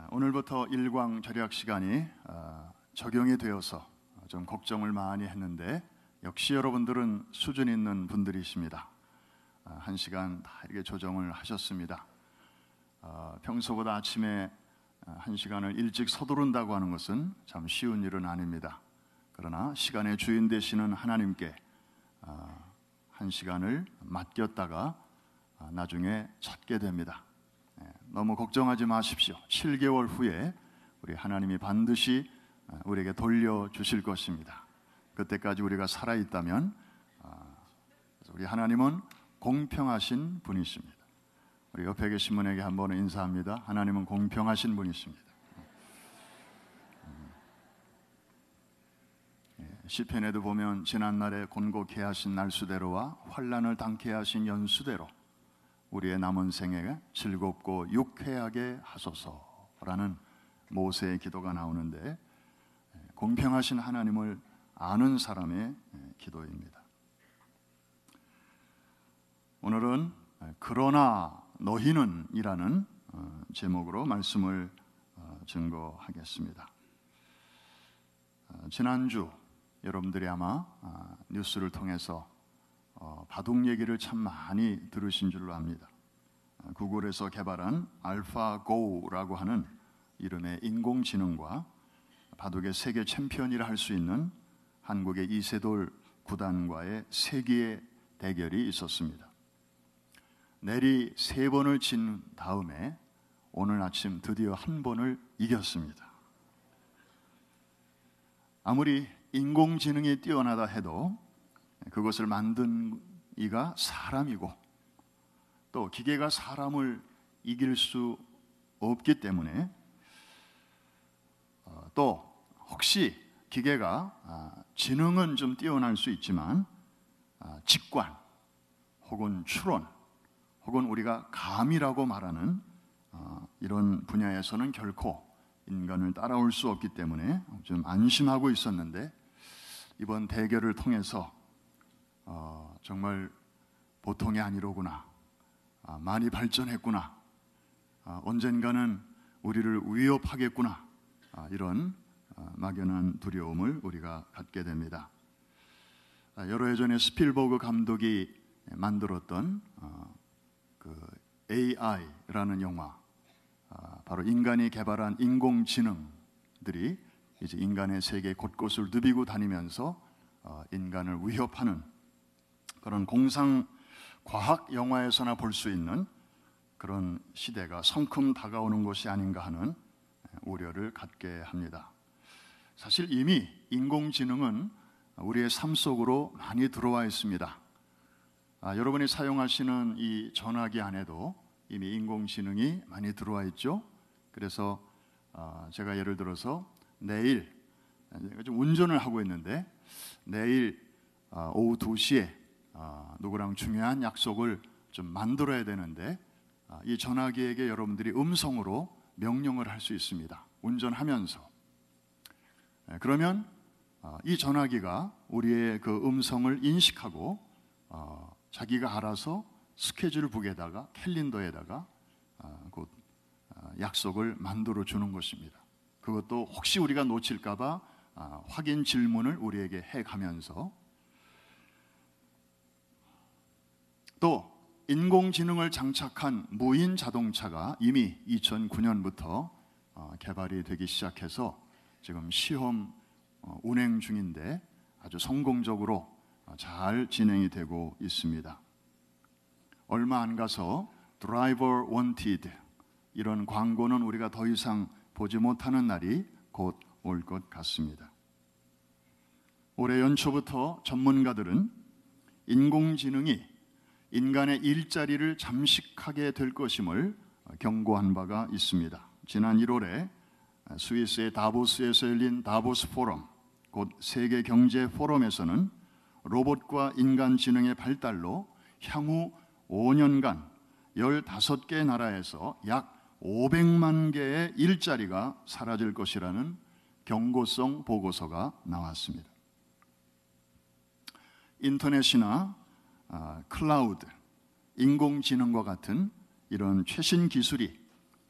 오늘부터 일광 절약 시간이 적용이 되어서 좀 걱정을 많이 했는데 역시 여러분들은 수준 있는 분들이십니다. 1시간 다 이렇게 조정을 하셨습니다. 평소보다 아침에 1시간을 일찍 서두른다고 하는 것은 참 쉬운 일은 아닙니다. 그러나 시간의 주인 되시는 하나님께 1시간을 맡겼다가 나중에 찾게 됩니다. 너무 걱정하지 마십시오. 7개월 후에 우리 하나님이 반드시 우리에게 돌려주실 것입니다. 그때까지 우리가 살아있다면 우리 하나님은 공평하신 분이십니다. 우리 옆에 계신 분에게 한번 인사합니다. 하나님은 공평하신 분이십니다. 시편에도 보면 지난날에 곤곡해 하신 날수대로와 환난을 당케 하신 연수대로 우리의 남은 생에 즐겁고 유쾌하게 하소서라는 모세의 기도가 나오는데 공평하신 하나님을 아는 사람의 기도입니다. 오늘은 그러나 너희는 이라는 제목으로 말씀을 증거하겠습니다. 지난주 여러분들이 아마 뉴스를 통해서 바둑 얘기를 참 많이 들으신 줄로 압니다. 구글에서 개발한 알파고라고 하는 이름의 인공지능과 바둑의 세계 챔피언이라 할 수 있는 한국의 이세돌 구단과의 세기의 대결이 있었습니다. 내리 3번을 친 다음에 오늘 아침 드디어 1번을 이겼습니다. 아무리 인공지능이 뛰어나다 해도 그것을 만든 이가 사람이고 또 기계가 사람을 이길 수 없기 때문에 또 혹시 기계가 지능은 좀 뛰어날 수 있지만 직관 혹은 추론 혹은 우리가 감이라고 말하는 이런 분야에서는 결코 인간을 따라올 수 없기 때문에 좀 안심하고 있었는데 이번 대결을 통해서 정말 보통이 아니로구나, 많이 발전했구나, 언젠가는 우리를 위협하겠구나, 이런 막연한 두려움을 우리가 갖게 됩니다. 여러 해 전에 스필버그 감독이 만들었던 그 AI라는 영화, 바로 인간이 개발한 인공지능들이 이제 인간의 세계 곳곳을 누비고 다니면서 인간을 위협하는 그런 공상 과학 영화에서나 볼 수 있는 그런 시대가 성큼 다가오는 것이 아닌가 하는 우려를 갖게 합니다. 사실 이미 인공지능은 우리의 삶 속으로 많이 들어와 있습니다. 여러분이 사용하시는 이 전화기 안에도 이미 인공지능이 많이 들어와 있죠. 그래서 제가 예를 들어서 내일 좀 운전을 하고 있는데 내일 오후 2시에 누구랑 중요한 약속을 좀 만들어야 되는데 이 전화기에게 여러분들이 음성으로 명령을 할 수 있습니다. 운전하면서. 그러면 이 전화기가 우리의 그 음성을 인식하고 자기가 알아서 스케줄북에다가 캘린더에다가 곧 약속을 만들어 주는 것입니다. 그것도 혹시 우리가 놓칠까 봐 확인 질문을 우리에게 해가면서 또 인공지능을 장착한 무인 자동차가 이미 2009년부터 개발이 되기 시작해서 지금 시험 운행 중인데 아주 성공적으로 잘 진행이 되고 있습니다. 얼마 안 가서 Driver Wanted 이런 광고는 우리가 더 이상 보지 못하는 날이 곧 올 것 같습니다. 올해 연초부터 전문가들은 인공지능이 인간의 일자리를 잠식하게 될 것임을 경고한 바가 있습니다. 지난 1월에 스위스의 다보스에서 열린 다보스 포럼, 곧 세계 경제 포럼에서는 로봇과 인간 지능의 발달로 향후 5년간 15개 나라에서 약 500만 개의 일자리가 사라질 것이라는 경고성 보고서가 나왔습니다. 인터넷이나 클라우드, 인공지능과 같은 이런 최신 기술이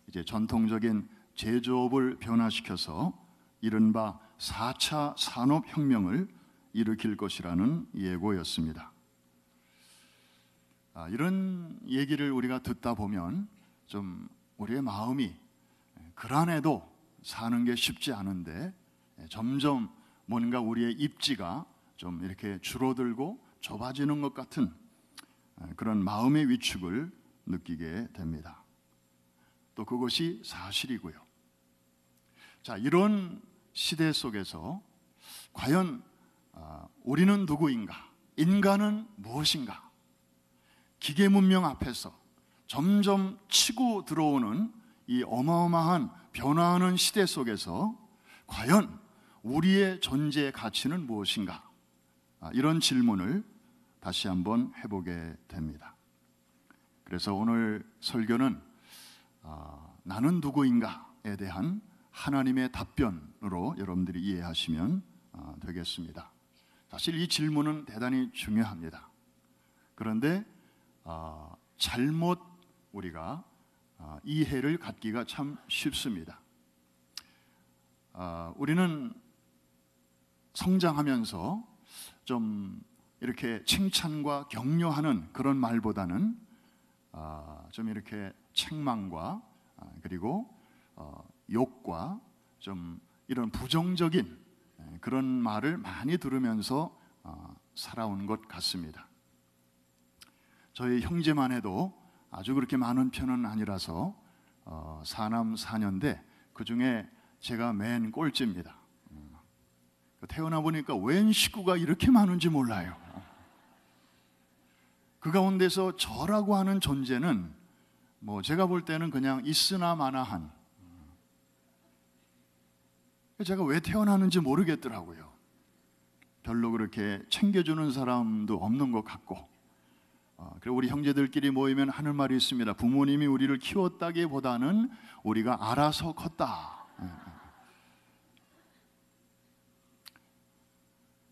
이제 전통적인 제조업을 변화시켜서 이른바 4차 산업혁명을 일으킬 것이라는 예고였습니다. 이런 얘기를 우리가 듣다 보면 좀 우리의 마음이 그란에도 사는 게 쉽지 않은데 점점 뭔가 우리의 입지가 좀 이렇게 줄어들고 좁아지는 것 같은 그런 마음의 위축을 느끼게 됩니다. 또 그것이 사실이고요. 자, 이런 시대 속에서 과연 우리는 누구인가? 인간은 무엇인가? 기계 문명 앞에서 점점 치고 들어오는 이 어마어마한 변화하는 시대 속에서 과연 우리의 존재의 가치는 무엇인가? 이런 질문을 다시 한번 해보게 됩니다. 그래서 오늘 설교는 나는 누구인가에 대한 하나님의 답변으로 여러분들이 이해하시면 되겠습니다. 사실 이 질문은 대단히 중요합니다. 그런데 잘못 우리가 이해를 갖기가 참 쉽습니다. 우리는 성장하면서 좀 이렇게 칭찬과 격려하는 그런 말보다는 좀 이렇게 책망과 그리고 욕과 좀 이런 부정적인 그런 말을 많이 들으면서 살아온 것 같습니다. 저희 형제만 해도 아주 그렇게 많은 편은 아니라서 4남 4녀인데 그 중에 제가 맨 꼴찌입니다. 태어나 보니까 웬 식구가 이렇게 많은지 몰라요. 그 가운데서 저라고 하는 존재는 뭐 제가 볼 때는 그냥 있으나 마나한, 제가 왜 태어나는지 모르겠더라고요. 별로 그렇게 챙겨주는 사람도 없는 것 같고, 그리고 우리 형제들끼리 모이면 하는 말이 있습니다. 부모님이 우리를 키웠다기보다는 우리가 알아서 컸다.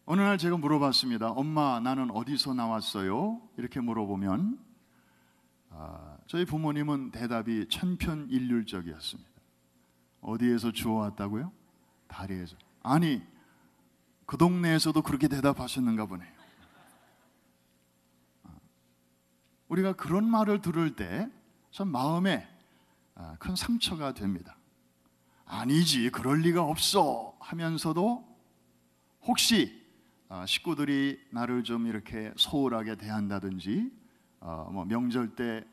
어느 날 제가 물어봤습니다. 엄마, 나는 어디서 나왔어요? 이렇게 물어보면 저희 부모님은 대답이 천편일률적이었습니다. 어디에서 주워왔다고요? 다리에서. 아니, 그 동네에서도 그렇게 대답하셨는가 보네요. 우리가 그런 말을 들을 때 참 마음에 큰 상처가 됩니다. 아니지, 그럴 리가 없어 하면서도 혹시 식구들이 나를 좀 이렇게 소홀하게 대한다든지 뭐 명절 때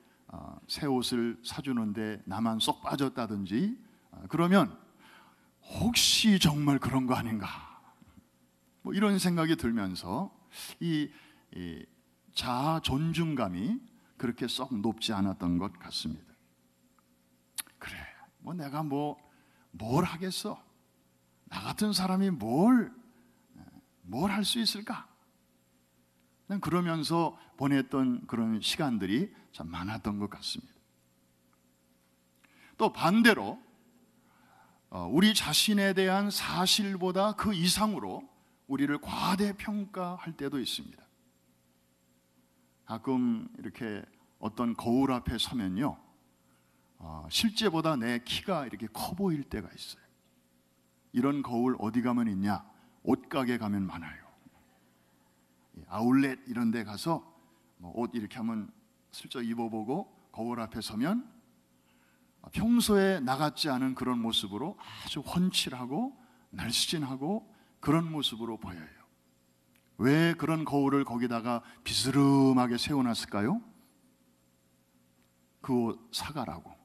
새 옷을 사주는데 나만 쏙 빠졌다든지 그러면 혹시 정말 그런 거 아닌가, 뭐 이런 생각이 들면서 이 자아 존중감이 그렇게 썩 높지 않았던 것 같습니다. 그래, 뭐 내가 뭘 하겠어? 나 같은 사람이 뭘 할 수 있을까? 그냥 그러면서 보냈던 그런 시간들이 참 많았던 것 같습니다. 또 반대로 우리 자신에 대한 사실보다 그 이상으로 우리를 과대평가할 때도 있습니다. 가끔 이렇게 어떤 거울 앞에 서면요, 실제보다 내 키가 이렇게 커 보일 때가 있어요. 이런 거울 어디 가면 있냐? 옷가게 가면 많아요. 아울렛 이런 데 가서 옷 이렇게 한번 슬쩍 입어보고 거울 앞에 서면 평소에 나같지 않은 그런 모습으로 아주 훤칠하고 날씬하고 그런 모습으로 보여요. 왜 그런 거울을 거기다가 비스름하게 세워놨을까요? 그 옷 사가라고.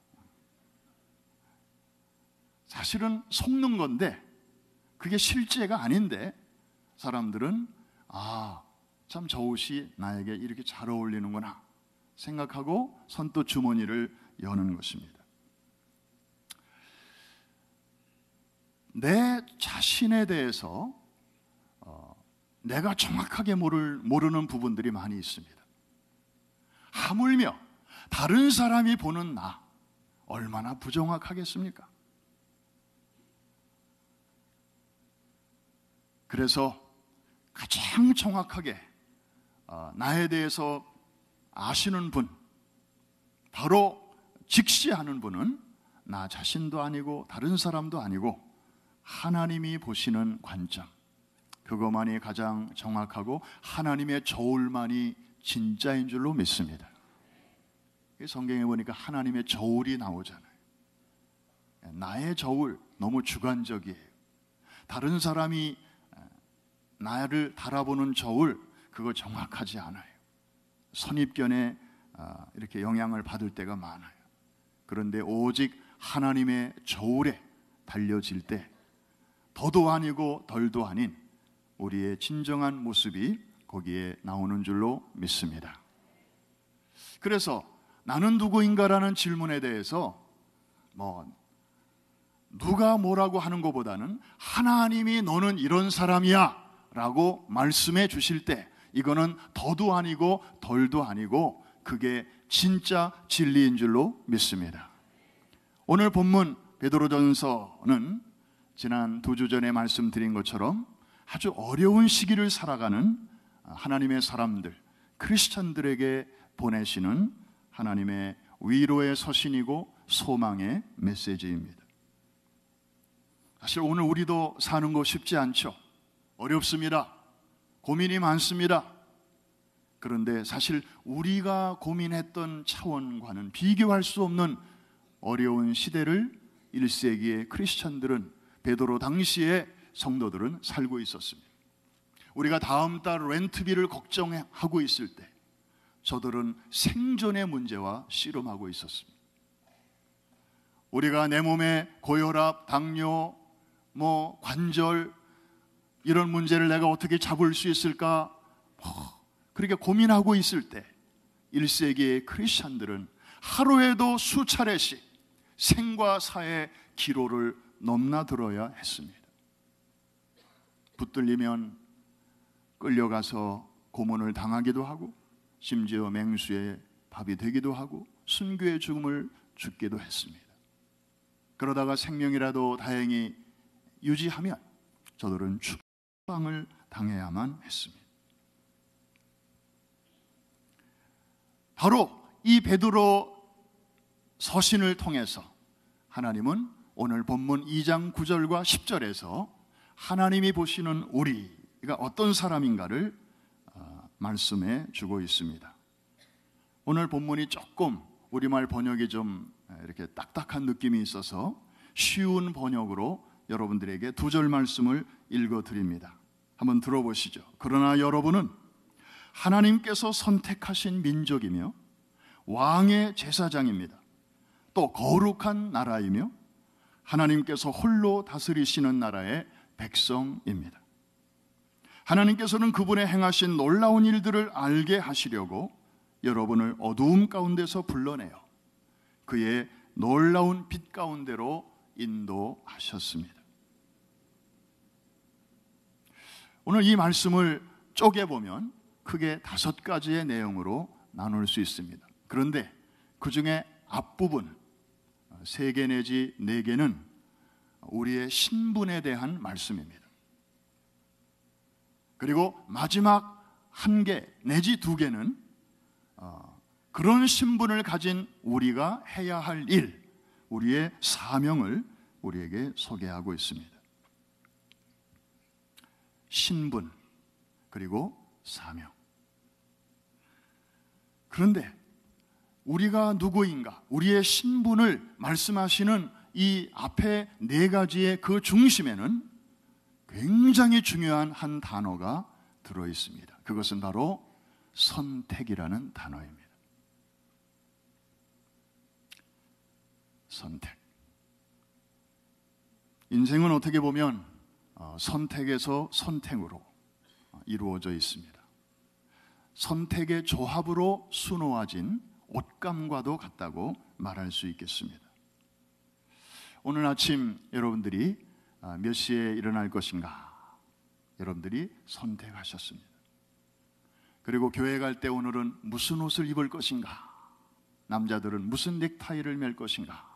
사실은 속는 건데 그게 실제가 아닌데 사람들은 참 저 옷이 나에게 이렇게 잘 어울리는구나 생각하고 선뜻 주머니를 여는 것입니다. 내 자신에 대해서 내가 정확하게 모르는 부분들이 많이 있습니다. 하물며 다른 사람이 보는 나 얼마나 부정확하겠습니까? 그래서 가장 정확하게 나에 대해서 아시는 분, 바로 직시하는 분은 나 자신도 아니고 다른 사람도 아니고 하나님이 보시는 관점, 그것만이 가장 정확하고 하나님의 저울만이 진짜인 줄로 믿습니다. 성경에 보니까 하나님의 저울이 나오잖아요. 나의 저울 너무 주관적이에요. 다른 사람이 나를 달아보는 저울, 그거 정확하지 않아요. 선입견에 이렇게 영향을 받을 때가 많아요. 그런데 오직 하나님의 저울에 달려질 때 더도 아니고 덜도 아닌 우리의 진정한 모습이 거기에 나오는 줄로 믿습니다. 그래서 나는 누구인가라는 질문에 대해서 누가 뭐라고 하는 것보다는 하나님이 너는 이런 사람이야 라고 말씀해 주실 때 이거는 더도 아니고 덜도 아니고 그게 진짜 진리인 줄로 믿습니다. 오늘 본문 베드로전서는 지난 2주 전에 말씀드린 것처럼 아주 어려운 시기를 살아가는 하나님의 사람들, 크리스찬들에게 보내시는 하나님의 위로의 서신이고 소망의 메시지입니다. 사실 오늘 우리도 사는 거 쉽지 않죠. 어렵습니다. 고민이 많습니다. 그런데 사실 우리가 고민했던 차원과는 비교할 수 없는 어려운 시대를 1세기의 크리스찬들은, 베드로 당시의 성도들은 살고 있었습니다. 우리가 다음 달 렌트비를 걱정하고 있을 때 저들은 생존의 문제와 씨름하고 있었습니다. 우리가 내 몸에 고혈압, 당뇨, 관절 이런 문제를 내가 어떻게 잡을 수 있을까 그렇게 고민하고 있을 때 1세기의 크리스찬들은 하루에도 수차례씩 생과 사의 기로를 넘나들어야 했습니다. 붙들리면 끌려가서 고문을 당하기도 하고 심지어 맹수의 밥이 되기도 하고 순교의 죽음을 죽기도 했습니다. 그러다가 생명이라도 다행히 유지하면 저들은 추방을 당해야만 했습니다. 바로 이 베드로 서신을 통해서 하나님은 오늘 본문 2장 9절과 10절에서 하나님이 보시는 우리가 어떤 사람인가를 말씀해 주고 있습니다. 오늘 본문이 조금 우리말 번역이 좀 이렇게 딱딱한 느낌이 있어서 쉬운 번역으로 여러분들에게 2절 말씀을 읽어 드립니다. 한번 들어보시죠. 그러나 여러분은 하나님께서 선택하신 민족이며 왕의 제사장입니다. 또 거룩한 나라이며 하나님께서 홀로 다스리시는 나라의 백성입니다. 하나님께서는 그분의 행하신 놀라운 일들을 알게 하시려고 여러분을 어두움 가운데서 불러내어 그의 놀라운 빛 가운데로 인도하셨습니다. 오늘 이 말씀을 쪼개보면 크게 5가지의 내용으로 나눌 수 있습니다. 그런데 그 중에 앞부분 3개 내지 4개는 우리의 신분에 대한 말씀입니다. 그리고 마지막 1개 내지 2개는 그런 신분을 가진 우리가 해야 할 일, 우리의 사명을 우리에게 소개하고 있습니다. 신분 그리고 사명. 그런데 우리가 누구인가, 우리의 신분을 말씀하시는 이 앞에 4가지의 그 중심에는 굉장히 중요한 한 단어가 들어 있습니다. 그것은 바로 선택이라는 단어입니다. 선택. 인생은 어떻게 보면 선택에서 선택으로 이루어져 있습니다. 선택의 조합으로 수놓아진 옷감과도 같다고 말할 수 있겠습니다. 오늘 아침 여러분들이 몇 시에 일어날 것인가? 여러분들이 선택하셨습니다. 그리고 교회 갈 때 오늘은 무슨 옷을 입을 것인가? 남자들은 무슨 넥타이를 맬 것인가?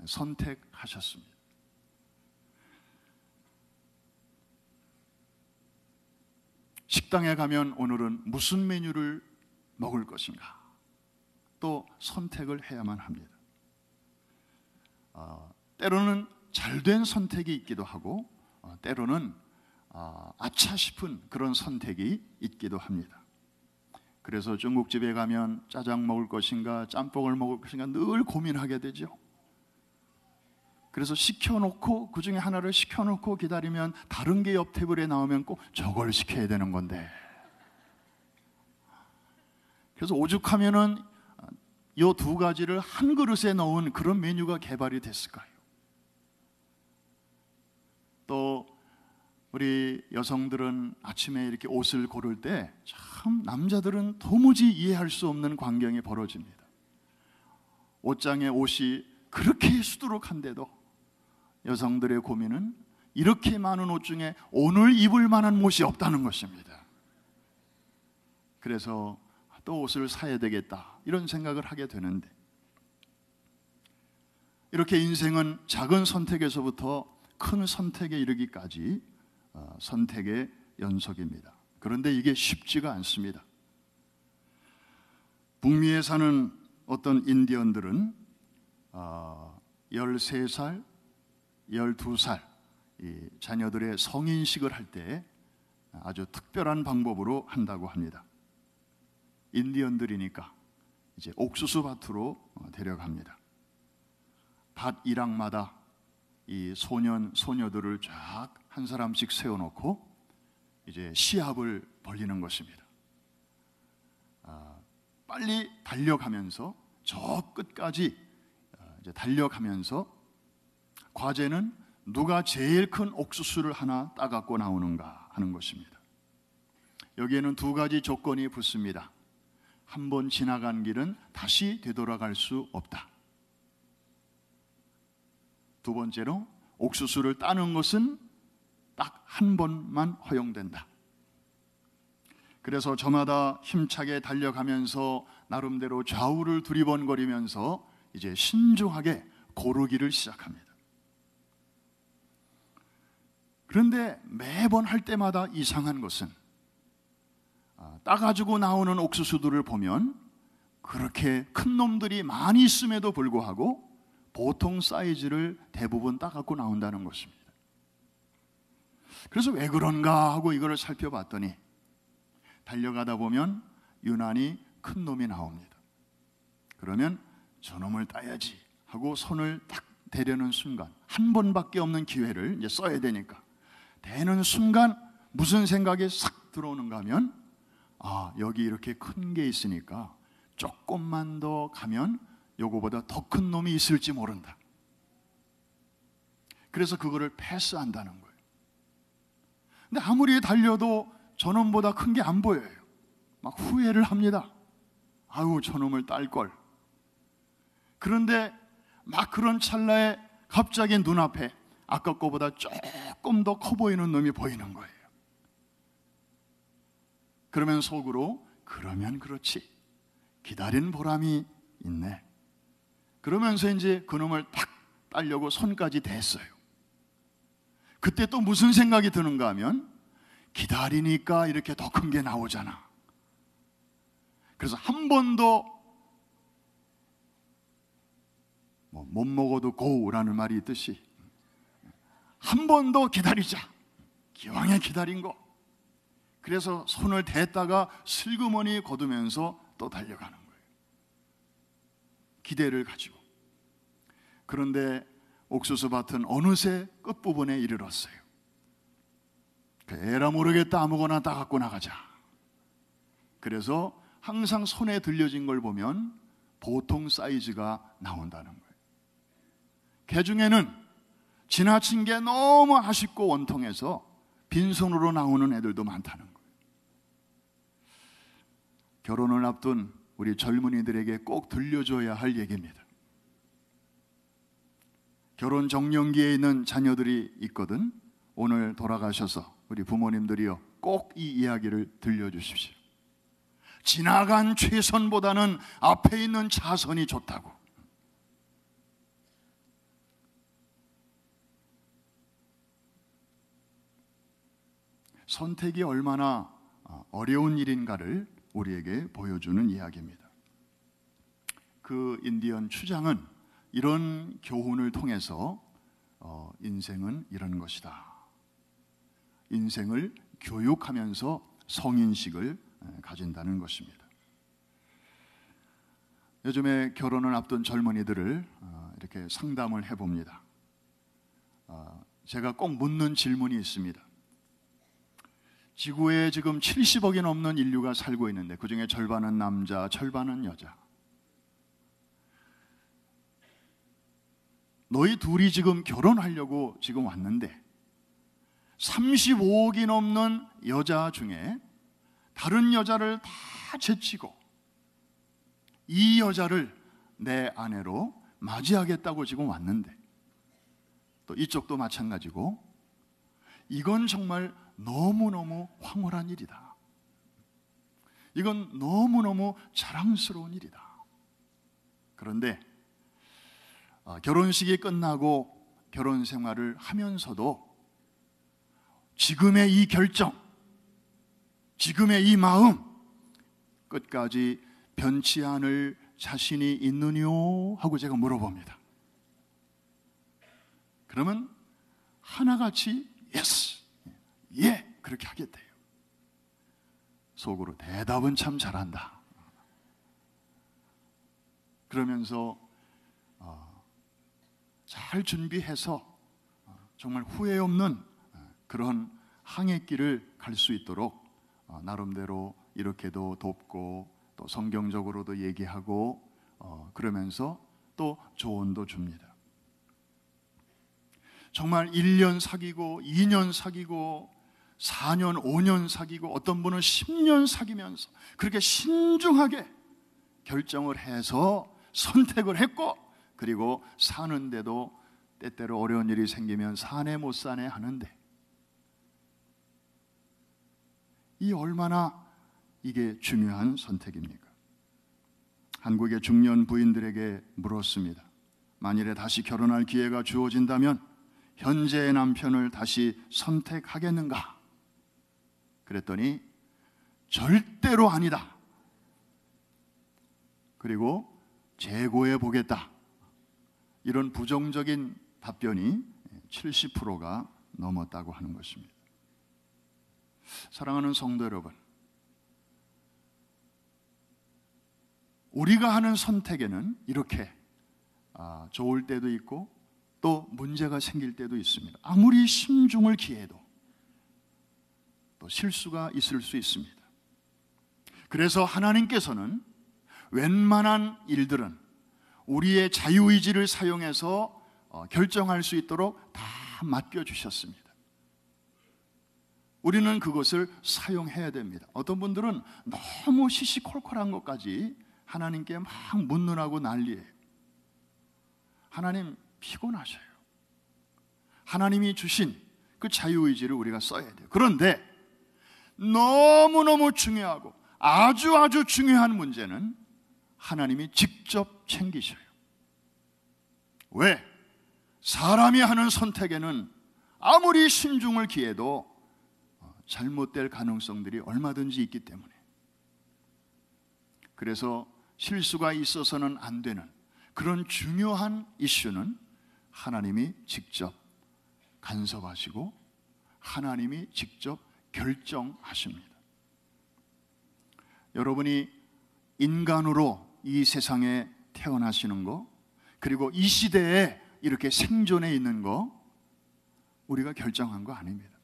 선택하셨습니다. 식당에 가면 오늘은 무슨 메뉴를 먹을 것인가? 또 선택을 해야만 합니다. 때로는 잘된 선택이 있기도 하고 때로는 아차 싶은 그런 선택이 있기도 합니다. 그래서 중국집에 가면 짜장 먹을 것인가 짬뽕을 먹을 것인가 늘 고민하게 되죠. 그래서 시켜놓고 그 중에 하나를 시켜놓고 기다리면 다른 게 옆 테이블에 나오면 꼭 저걸 시켜야 되는 건데, 그래서 오죽하면은 이 두 가지를 한 그릇에 넣은 그런 메뉴가 개발이 됐을까요? 또 우리 여성들은 아침에 이렇게 옷을 고를 때 참 남자들은 도무지 이해할 수 없는 광경이 벌어집니다. 옷장에 옷이 그렇게 수두룩한데도 여성들의 고민은 이렇게 많은 옷 중에 오늘 입을 만한 옷이 없다는 것입니다. 그래서 또 옷을 사야 되겠다 이런 생각을 하게 되는데, 이렇게 인생은 작은 선택에서부터 큰 선택에 이르기까지 선택의 연속입니다. 그런데 이게 쉽지가 않습니다. 북미에 사는 어떤 인디언들은 13살, 12살 이 자녀들의 성인식을 할 때 아주 특별한 방법으로 한다고 합니다. 인디언들이니까 이제 옥수수 밭으로 데려갑니다. 밭 일학마다 이 소년, 소녀들을 쫙 한 사람씩 세워놓고 이제 시합을 벌리는 것입니다. 빨리 달려가면서 저 끝까지 이제 달려가면서 과제는 누가 제일 큰 옥수수를 하나 따갖고 나오는가 하는 것입니다. 여기에는 두 가지 조건이 붙습니다. 한 번 지나간 길은 다시 되돌아갈 수 없다. 두 번째로 옥수수를 따는 것은 딱 한 번만 허용된다. 그래서 저마다 힘차게 달려가면서 나름대로 좌우를 두리번거리면서 이제 신중하게 고르기를 시작합니다. 그런데 매번 할 때마다 이상한 것은 따가지고 나오는 옥수수들을 보면 그렇게 큰 놈들이 많이 있음에도 불구하고 보통 사이즈를 대부분 따갖고 나온다는 것입니다. 그래서 왜 그런가 하고 이거를 살펴봤더니 달려가다 보면 유난히 큰 놈이 나옵니다. 그러면 저놈을 따야지 하고 손을 딱 대려는 순간, 한 번밖에 없는 기회를 이제 써야 되니까 대는 순간 무슨 생각이 싹 들어오는가 하면 여기 이렇게 큰 게 있으니까 조금만 더 가면 요거보다 더 큰 놈이 있을지 모른다. 그래서 그거를 패스한다는 거예요. 근데 아무리 달려도 저놈보다 큰 게 안 보여요. 막 후회를 합니다. 아유, 저놈을 딸 걸. 그런데 막 그런 찰나에 갑자기 눈앞에 아까 거보다 조금 더 커 보이는 놈이 보이는 거예요. 그러면 속으로 그러면 그렇지, 기다린 보람이 있네. 그러면서 이제 그놈을 딱 따려고 손까지 댔어요. 그때 또 무슨 생각이 드는가 하면 기다리니까 이렇게 더 큰 게 나오잖아. 그래서 한 번도 못 먹어도 고우라는 말이 있듯이 한 번 더 기다리자. 기왕에 기다린 거. 그래서 손을 댔다가 슬그머니 거두면서 또 달려가는 거예요. 기대를 가지고. 그런데 옥수수 밭은 어느새 끝부분에 이르렀어요. 에라 모르겠다, 아무거나 따갖고 나가자. 그래서 항상 손에 들려진 걸 보면 보통 사이즈가 나온다는 거예요. 그 중에는 지나친 게 너무 아쉽고 원통해서 빈손으로 나오는 애들도 많다는 거예요. 결혼을 앞둔 우리 젊은이들에게 꼭 들려줘야 할 얘기입니다. 결혼 정년기에 있는 자녀들이 있거든. 오늘 돌아가셔서 우리 부모님들이요, 꼭 이 이야기를 들려주십시오. 지나간 최선보다는 앞에 있는 차선이 좋다고. 선택이 얼마나 어려운 일인가를 우리에게 보여주는 이야기입니다. 그 인디언 추장은 이런 교훈을 통해서 인생은 이런 것이다. 인생을 교육하면서 성인식을 가진다는 것입니다. 요즘에 결혼을 앞둔 젊은이들을 이렇게 상담을 해봅니다. 제가 꼭 묻는 질문이 있습니다. 지구에 지금 70억이 넘는 인류가 살고 있는데 그 중에 절반은 남자, 절반은 여자. 너희 둘이 지금 결혼하려고 지금 왔는데 35억이 넘는 여자 중에 다른 여자를 다 제치고 이 여자를 내 아내로 맞이하겠다고 지금 왔는데 또 이쪽도 마찬가지고 이건 정말 너무너무 황홀한 일이다. 이건 너무너무 자랑스러운 일이다. 그런데 결혼식이 끝나고 결혼 생활을 하면서도 지금의 이 결정, 지금의 이 마음 끝까지 변치 않을 자신이 있느뇨 하고 제가 물어봅니다. 그러면 하나같이 예스, 예, 그렇게 하겠대요. 속으로 대답은 참 잘한다. 그러면서 잘 준비해서 정말 후회 없는 그런 항해길을 갈 수 있도록 나름대로 이렇게도 돕고 또 성경적으로도 얘기하고 그러면서 또 조언도 줍니다. 정말 1년 사귀고 2년 사귀고 4년, 5년 사귀고 어떤 분은 10년 사귀면서 그렇게 신중하게 결정을 해서 선택을 했고 그리고 사는데도 때때로 어려운 일이 생기면 사네 못 사네 하는데 이 얼마나 이게 중요한 선택입니까? 한국의 중년 부인들에게 물었습니다. 만일에 다시 결혼할 기회가 주어진다면 현재의 남편을 다시 선택하겠는가? 그랬더니 절대로 아니다. 그리고 재고해 보겠다. 이런 부정적인 답변이 70%가 넘었다고 하는 것입니다. 사랑하는 성도 여러분, 우리가 하는 선택에는 이렇게 좋을 때도 있고 또 문제가 생길 때도 있습니다. 아무리 신중을 기해도 또 실수가 있을 수 있습니다. 그래서 하나님께서는 웬만한 일들은 우리의 자유의지를 사용해서 결정할 수 있도록 다 맡겨주셨습니다. 우리는 그것을 사용해야 됩니다. 어떤 분들은 너무 시시콜콜한 것까지 하나님께 막 묻는하고 난리예요. 하나님 피곤하셔요. 하나님이 주신 그 자유의지를 우리가 써야 돼요. 그런데 너무너무 중요하고 아주 중요한 문제는 하나님이 직접 챙기셔요. 왜? 사람이 하는 선택에는 아무리 신중을 기해도 잘못될 가능성들이 얼마든지 있기 때문에 그래서 실수가 있어서는 안 되는 그런 중요한 이슈는 하나님이 직접 간섭하시고 하나님이 직접 결정하십니다. 여러분이 인간으로 이 세상에 태어나시는 거 그리고 이 시대에 이렇게 생존해 있는 거 우리가 결정한 거 아닙니다.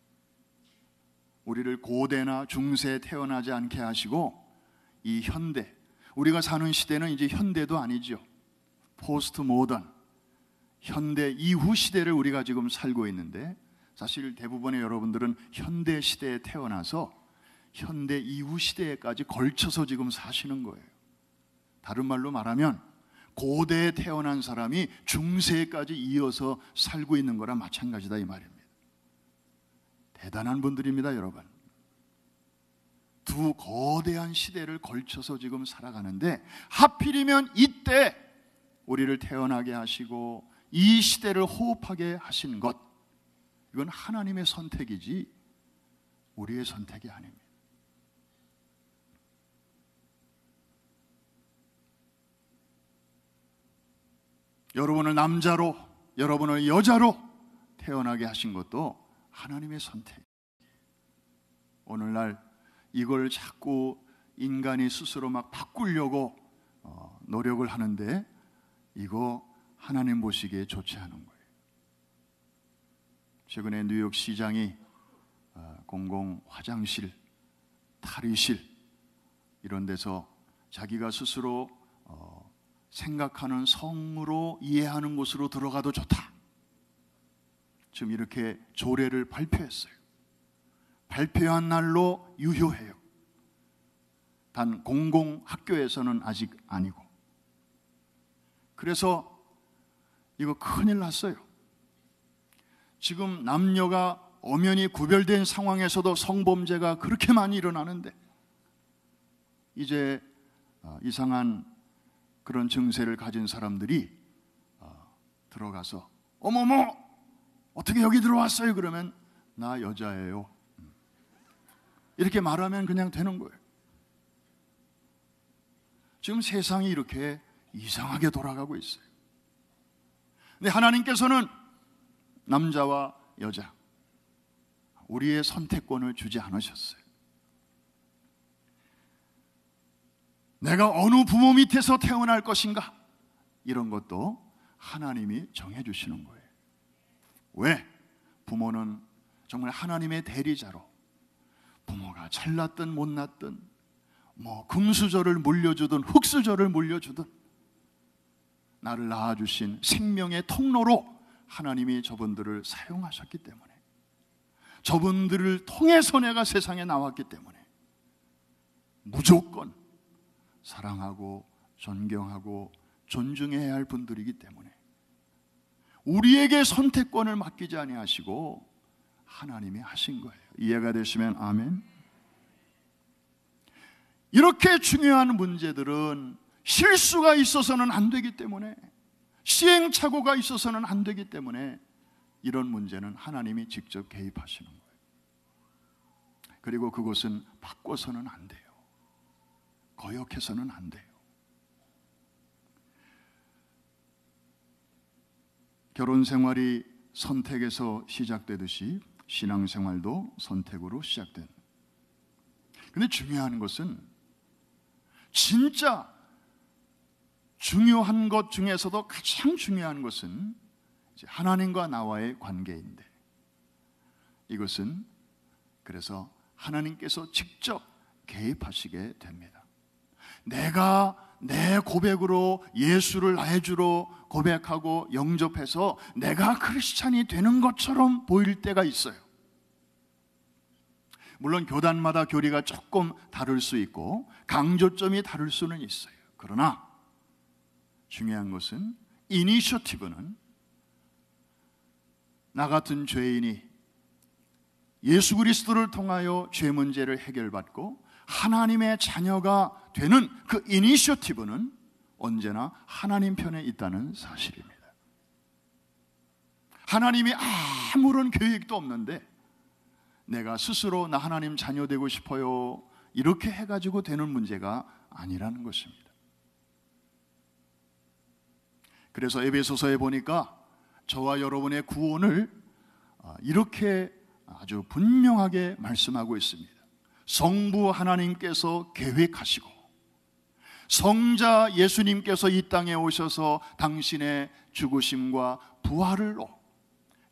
우리를 고대나 중세에 태어나지 않게 하시고 이 현대, 우리가 사는 시대는 이제 현대도 아니죠. 포스트 모던, 현대 이후 시대를 우리가 지금 살고 있는데 사실 대부분의 여러분들은 현대 시대에 태어나서 현대 이후 시대까지 걸쳐서 지금 사시는 거예요. 다른 말로 말하면 고대에 태어난 사람이 중세까지 이어서 살고 있는 거랑 마찬가지다 이 말입니다. 대단한 분들입니다, 여러분. 두 거대한 시대를 걸쳐서 지금 살아가는데 하필이면 이때 우리를 태어나게 하시고 이 시대를 호흡하게 하신 것, 이건 하나님의 선택이지 우리의 선택이 아닙니다. 여러분을 남자로, 여러분을 여자로 태어나게 하신 것도 하나님의 선택. 오늘날 이걸 자꾸 인간이 스스로 막 바꾸려고 노력을 하는데 이거 하나님 보시기에 좋지 않은 거예요. 최근에 뉴욕 시장이 공공 화장실, 탈의실 이런 데서 자기가 스스로 생각하는 성으로 이해하는 곳으로 들어가도 좋다, 지금 이렇게 조례를 발표했어요. 발표한 날로 유효해요. 단 공공학교에서는 아직 아니고. 그래서 이거 큰일 났어요. 지금 남녀가 엄연히 구별된 상황에서도 성범죄가 그렇게 많이 일어나는데 이제 이상한 그런 증세를 가진 사람들이 들어가서 어머머 어떻게 여기 들어왔어요? 그러면 나 여자예요, 이렇게 말하면 그냥 되는 거예요. 지금 세상이 이렇게 이상하게 돌아가고 있어요. 근데 하나님께서는 남자와 여자, 우리의 선택권을 주지 않으셨어요. 내가 어느 부모 밑에서 태어날 것인가, 이런 것도 하나님이 정해주시는 거예요. 왜? 부모는 정말 하나님의 대리자로, 부모가 잘났든 못났든 뭐 금수저를 물려주든 흙수저를 물려주든 나를 낳아주신 생명의 통로로 하나님이 저분들을 사용하셨기 때문에, 저분들을 통해서 내가 세상에 나왔기 때문에 무조건 사랑하고 존경하고 존중해야 할 분들이기 때문에 우리에게 선택권을 맡기지 아니하시고 하나님이 하신 거예요. 이해가 되시면 아멘. 이렇게 중요한 문제들은 실수가 있어서는 안 되기 때문에, 시행착오가 있어서는 안 되기 때문에 이런 문제는 하나님이 직접 개입하시는 거예요. 그리고 그것은 바꿔서는 안 돼요. 거역해서는 안 돼요. 결혼 생활이 선택에서 시작되듯이 신앙생활도 선택으로 시작된. 근데 중요한 것은, 진짜 중요한 것 중에서도 가장 중요한 것은 하나님과 나와의 관계인데, 이것은 그래서 하나님께서 직접 개입하시게 됩니다. 내가 내 고백으로 예수를 나의 주로 고백하고 영접해서 내가 크리스찬이 되는 것처럼 보일 때가 있어요. 물론 교단마다 교리가 조금 다를 수 있고 강조점이 다를 수는 있어요. 그러나 중요한 것은 이니셔티브는 나 같은 죄인이 예수 그리스도를 통하여 죄 문제를 해결받고 하나님의 자녀가 되는 그 이니셔티브는 언제나 하나님 편에 있다는 사실입니다. 하나님이 아무런 계획도 없는데 내가 스스로 나 하나님 자녀 되고 싶어요 이렇게 해가지고 되는 문제가 아니라는 것입니다. 그래서 에베소서에 보니까 저와 여러분의 구원을 이렇게 아주 분명하게 말씀하고 있습니다. 성부 하나님께서 계획하시고 성자 예수님께서 이 땅에 오셔서 당신의 죽으심과 부활로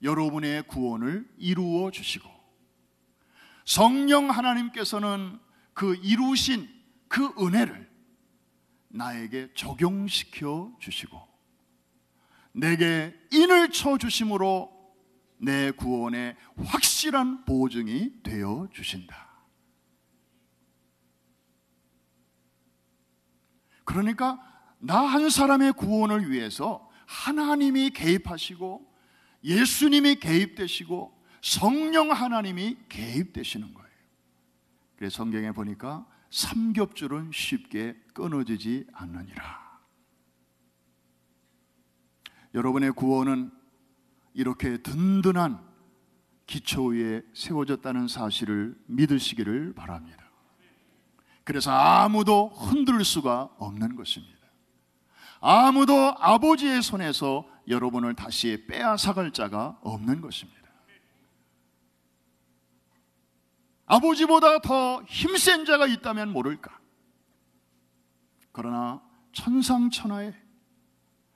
여러분의 구원을 이루어 주시고, 성령 하나님께서는 그 이루신 그 은혜를 나에게 적용시켜 주시고 내게 인을 쳐 주심으로 내 구원의 확실한 보증이 되어 주신다. 그러니까 나 한 사람의 구원을 위해서 하나님이 개입하시고 예수님이 개입되시고 성령 하나님이 개입되시는 거예요. 그래서 성경에 보니까 삼겹줄은 쉽게 끊어지지 않느니라. 여러분의 구원은 이렇게 든든한 기초 위에 세워졌다는 사실을 믿으시기를 바랍니다. 그래서 아무도 흔들 수가 없는 것입니다. 아무도 아버지의 손에서 여러분을 다시 빼앗아갈 자가 없는 것입니다. 아버지보다 더 힘센 자가 있다면 모를까? 그러나 천상천하에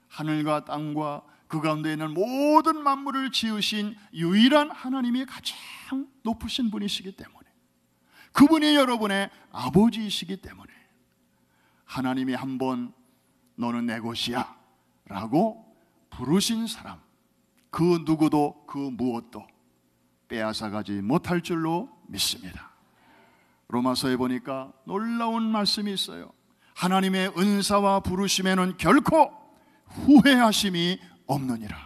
하늘과 땅과 그 가운데 있는 모든 만물을 지으신 유일한 하나님이 가장 높으신 분이시기 때문에, 그분이 여러분의 아버지이시기 때문에 하나님이 한번 너는 내 것이야 라고 부르신 사람, 그 누구도 그 무엇도 빼앗아가지 못할 줄로 믿습니다. 로마서에 보니까 놀라운 말씀이 있어요. 하나님의 은사와 부르심에는 결코 후회하심이 없느니라.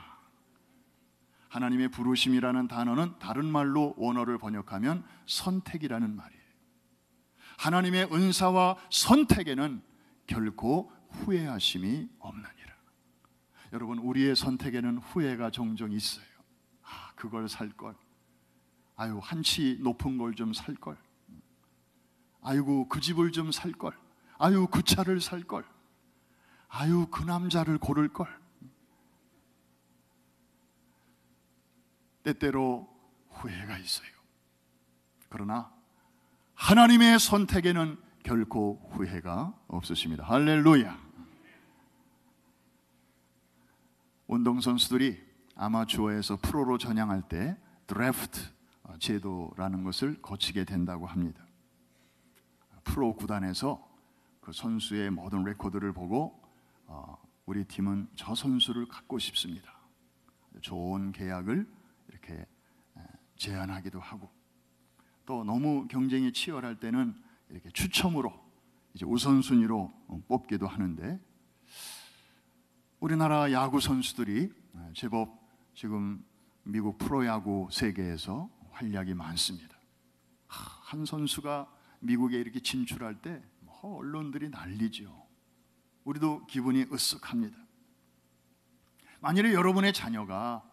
하나님의 부르심이라는 단어는 다른 말로 원어를 번역하면 선택이라는 말이에요. 하나님의 은사와 선택에는 결코 후회하심이 없느니라. 여러분, 우리의 선택에는 후회가 종종 있어요. 그걸 살걸, 아유 한치 높은 걸 좀 살걸, 아이고 그 집을 좀 살걸, 아유 그 차를 살걸, 아유 그 남자를 고를걸. 때때로 후회가 있어요. 그러나 하나님의 선택에는 결코 후회가 없으십니다. 할렐루야. 운동선수들이 아마추어에서 프로로 전향할 때 드래프트 제도라는 것을 거치게 된다고 합니다. 프로 구단에서 그 선수의 모든 레코드를 보고 우리 팀은 저 선수를 갖고 싶습니다, 좋은 계약을 이렇게 제안하기도 하고, 또 너무 경쟁이 치열할 때는 이렇게 추첨으로 이제 우선순위로 뽑기도 하는데, 우리나라 야구 선수들이 제법 지금 미국 프로야구 세계에서 활약이 많습니다. 한 선수가 미국에 이렇게 진출할 때 언론들이 난리죠. 우리도 기분이 으쓱합니다. 만일에 여러분의 자녀가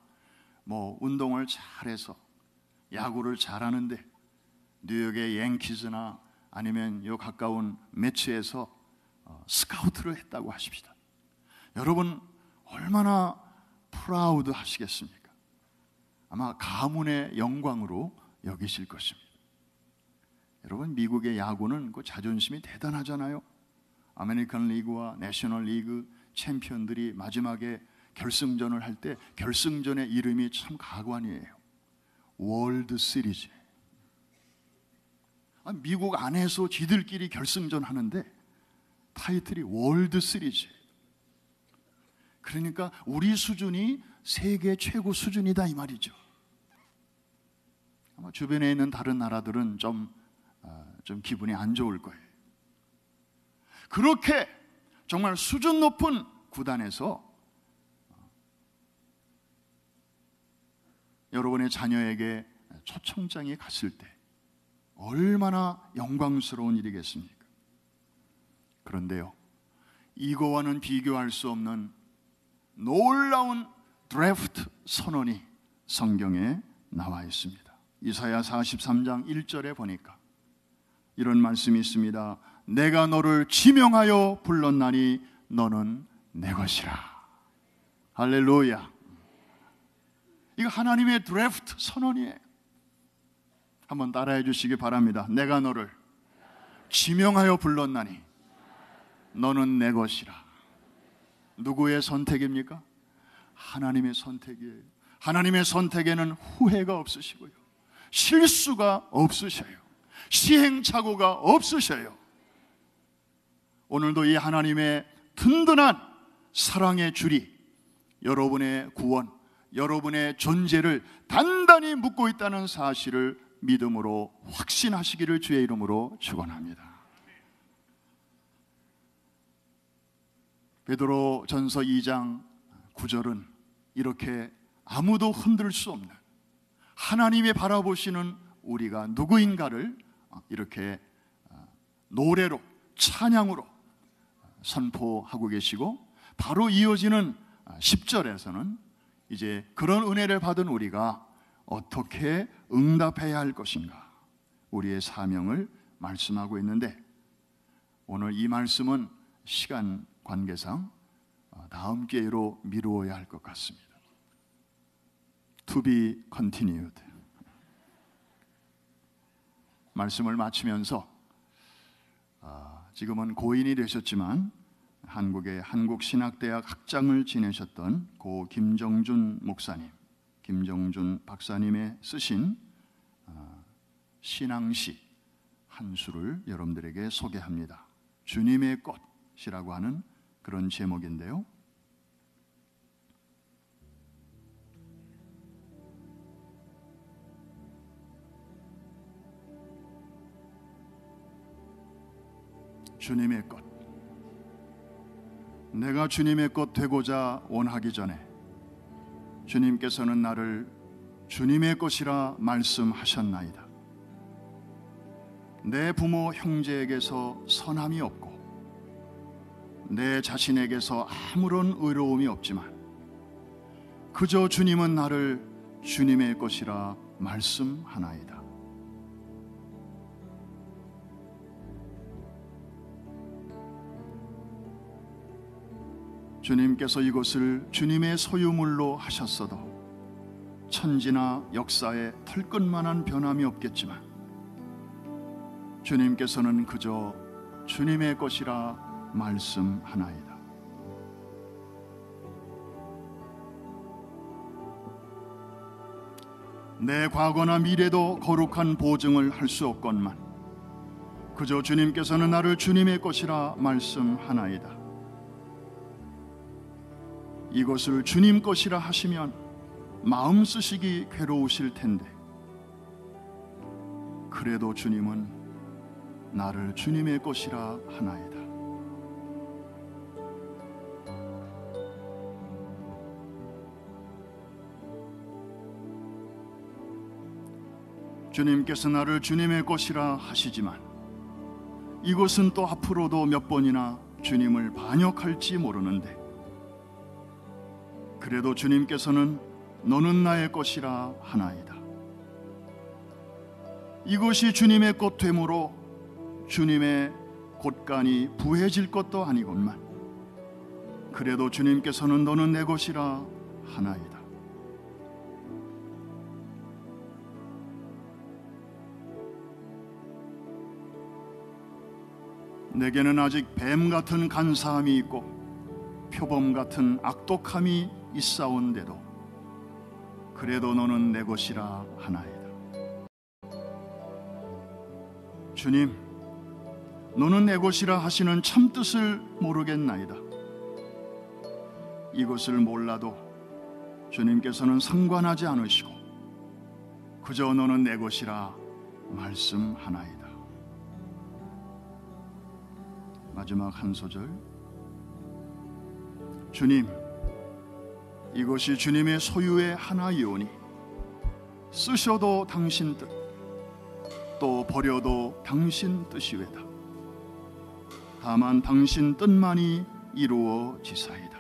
운동을 잘해서 야구를 잘하는데 뉴욕의 양키즈나 아니면 요 가까운 매치에서 스카우트를 했다고 하십시다. 여러분 얼마나 프라우드 하시겠습니까? 아마 가문의 영광으로 여기실 것입니다. 여러분, 미국의 야구는 그 자존심이 대단하잖아요. 아메리칸 리그와 내셔널 리그 챔피언들이 마지막에 결승전을 할 때 결승전의 이름이 참 가관이에요. 월드 시리즈. 미국 안에서 지들끼리 결승전 하는데 타이틀이 월드 시리즈. 그러니까 우리 수준이 세계 최고 수준이다 이 말이죠. 아마 주변에 있는 다른 나라들은 좀 기분이 안 좋을 거예요. 그렇게 정말 수준 높은 구단에서 여러분의 자녀에게 초청장이 갔을 때 얼마나 영광스러운 일이겠습니까? 그런데요, 이거와는 비교할 수 없는 놀라운 드래프트 선언이 성경에 나와 있습니다. 이사야 43장 1절에 보니까 이런 말씀이 있습니다. 내가 너를 지명하여 불렀나니 너는 내 것이라. 할렐루야. 이거 하나님의 드래프트 선언이에요. 한번 따라해 주시기 바랍니다. 내가 너를 지명하여 불렀나니 너는 내 것이라. 누구의 선택입니까? 하나님의 선택이에요. 하나님의 선택에는 후회가 없으시고요, 실수가 없으셔요, 시행착오가 없으셔요. 오늘도 이 하나님의 든든한 사랑의 줄이 여러분의 구원, 여러분의 존재를 단단히 묶고 있다는 사실을 믿음으로 확신하시기를 주의 이름으로 축원합니다. 베드로전서 2장 9절은 이렇게 아무도 흔들 수 없는 하나님이 바라보시는 우리가 누구인가를 이렇게 노래로, 찬양으로 선포하고 계시고, 바로 이어지는 10절에서는 이제 그런 은혜를 받은 우리가 어떻게 응답해야 할 것인가, 우리의 사명을 말씀하고 있는데, 오늘 이 말씀은 시간 관계상 다음 기회로 미루어야 할 것 같습니다. To be continued. 말씀을 마치면서 지금은 고인이 되셨지만 한국의 한국신학대학 학장을 지내셨던 고 김정준 목사님, 김정준 박사님의 쓰신 신앙시 한 수를 여러분들에게 소개합니다. 주님의 꽃이라고 하는 그런 제목인데요. 주님의 꽃. 내가 주님의 꽃 되고자 원하기 전에 주님께서는 나를 주님의 꽃이라 말씀하셨나이다. 내 부모 형제에게서 선함이 없고 내 자신에게서 아무런 의로움이 없지만 그저 주님은 나를 주님의 꽃이라 말씀하나이다. 주님께서 이곳을 주님의 소유물로 하셨어도 천지나 역사에 털끝만한 변함이 없겠지만 주님께서는 그저 주님의 것이라 말씀하나이다. 내 과거나 미래도 거룩한 보증을 할 수 없건만 그저 주님께서는 나를 주님의 것이라 말씀하나이다. 이것을 주님 것이라 하시면 마음 쓰시기 괴로우실 텐데 그래도 주님은 나를 주님의 것이라 하나이다. 주님께서 나를 주님의 것이라 하시지만 이것은 또 앞으로도 몇 번이나 주님을 반역할지 모르는데 그래도 주님께서는 너는 나의 것이라 하나이다. 이것이 주님의 꽃 되므로 주님의 곳간이 부해질 것도 아니건만 그래도 주님께서는 너는 내 것이라 하나이다. 내게는 아직 뱀 같은 간사함이 있고 표범 같은 악독함이 있사온데도 그래도 너는 내 것이라 하나이다. 주님, 너는 내 것이라 하시는 참뜻을 모르겠나이다. 이것을 몰라도 주님께서는 상관하지 않으시고 그저 너는 내 것이라 말씀하나이다. 마지막 한 소절. 주님, 이것이 주님의 소유의 하나이오니 쓰셔도 당신 뜻, 또 버려도 당신 뜻이외다. 다만 당신 뜻만이 이루어지사이다.